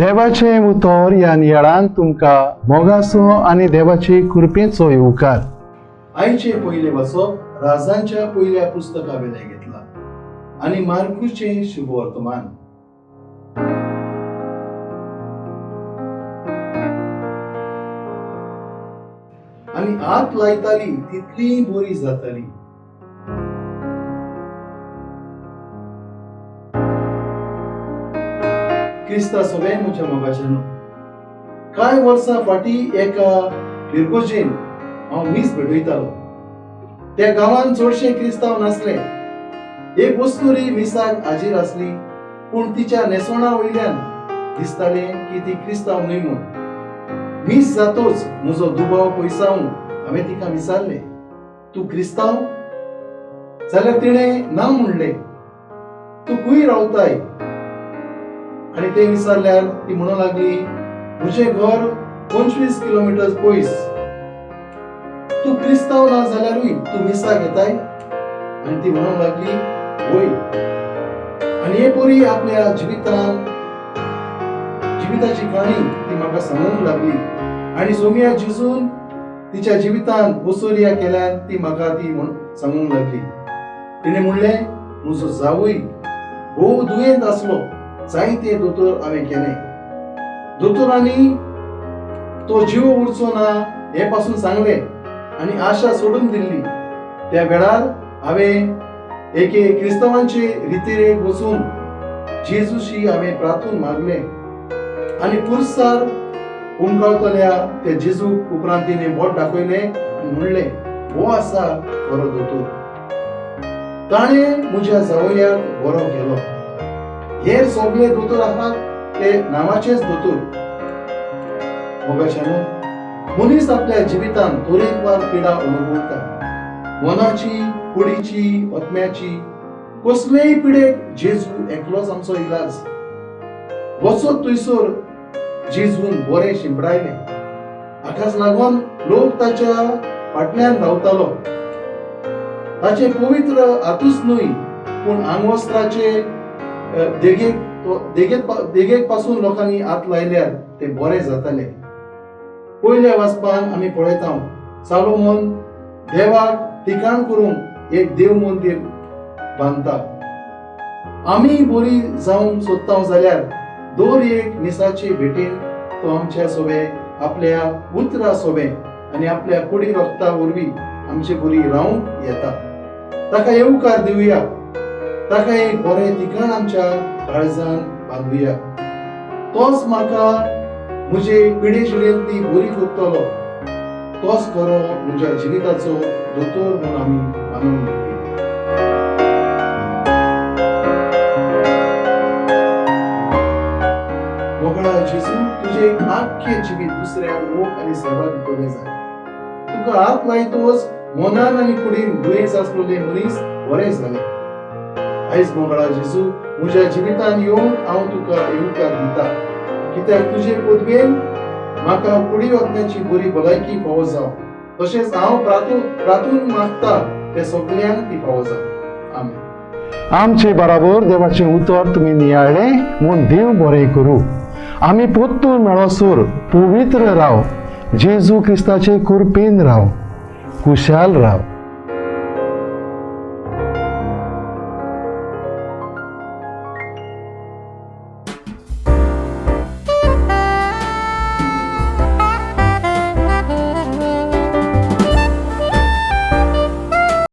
देवाचे उतर ह्या नियाळान तुमकां मोगाचो आनी देवाचे कृपेचो येवकार. आयचे पयले वचप राजांच्या पयल्या पुस्तका वेले घेतला आनी मार्कुचे शुभ वर्तमान. आनी आत लायताली तितली बरी जाताली. क्रिस्ता सगळे म्हज्या मोगाच्यानो, कांय वर्सां फाटीं एका फिरगोजेन हांव मीस भेटयतालो. त्या गांवांत चडशे क्रिस्तांव नासले. एक वस्तुरी मिसाक हाजीर आसली, पूण तिच्या नेसोणा वयल्यान दिसताले की ती क्रिस्तांव न्हय म्हूण. मीस जातोच म्हजो दुबाव पयसावन हांवें तिका विचारले, तूं क्रिस्तांव? जाल्यार तिणें ना म्हणलें. तूं खंय रावताय? आनी तें विचारल्यार ती म्हणूं लागली, म्हजें घर 25 किलोमीटर पयस. तूं क्रिस्तांव ना जाल्यारूय तूं मिसाक येताय? आनी ती म्हणूंक लागली, वय. आनी हे परी आपल्या जिविताची काणी ती म्हाका सांगूंक लागली. आनी सोमया जेजून तिच्या जिवितांत वसोरिया केल्यान ती म्हाका ती सांगूंक लागली. तिणें म्हणलें, म्हजो जावय भोव दुयेंत आसलो. जायते दोतोर हांवें केले. दोतोरांनी तो जीव उरचो ना हे पासून सांगले आनी आशा सोडून दिल्ली. त्या वेळार हांवें एके क्रिस्तांवांचे रितीरेक वचून जेजूशी हांवें प्रार्थून मागले आनी पुरसार उमगावतल्या त्या जेजूक उपरांत तिणें बोट दाखयलें आनी म्हणलें, हो आसा बरो दोतोर. ताणें म्हज्या जावयाक बरो केलो. हेर सगळे दोतोर आहात ते नांवाचेच दोतोर. मोगाच्यानो, मनीस आपल्या जिवितांत तरेकवार पिडा अनुभवता. मनाची, कुडीची, आत्म्याची. कसलेय पिडेक जेजू एकलोच आमचो इलाज. वचत थंयसर जेजून बरें शिंपडायलें. हाकाच लागून लोक ताच्या फाटल्यान धांवतालो. ताचे पवित्र हातूच न्हय पूण आंगवस्त्राचे देगेक पासून लोकांनी हात लायल्यार ते बरे जाताले. पयल्या वाचपान आमी पळयता, सालोमोन देवाक ठिकाण करूंक एक देव मंदीर बांदता. आमी बरी जावंक सोदता जाल्यार दर एक मिसाचे भेटेन तो आमच्या सोबे आपल्या उतरा सोबे आनी आपल्या कुडी रक्ता वरवीं आमचे बरी रावंक येता. ताका येवकार दिवया. ताका एक बरें ठिकाण आमच्या काळजान बांदुया. तोच म्हाका म्हजे पिढे शिडेंतली बरी करतलो. तोच खरो म्हज्या जिविताचो दोतोर म्हूण आमी मानून घेवया. मोगळा जेजू, तुजे आख्खे जिवीत दुसऱ्याक मोग आनी सेवा दितले जाय. तुका हात लायतोच मनान आनी कुडीन दुयेंस आसलेले मनीस बरे जाले. आयज मोगळा जेजू, म्हज्या जिवितांत येवंक हांव तुका येवकार दिता. कित्याक तुजे पदवेन म्हाका कुडी वतण्याची बरी भलायकी फावो जावं. तशेंच हांव प्रार्थून मागता ते सगळ्यांक ती फावो जावं. आमेन. आमचे बराबर देवाचे उतर तुमी नियाळ्ळे म्हूण देव बरें करूं. आमी पोत्तून मेळोसर पवित्र राव. जेजू क्रिस्ताचे कृपेन राव. खुशाल राव.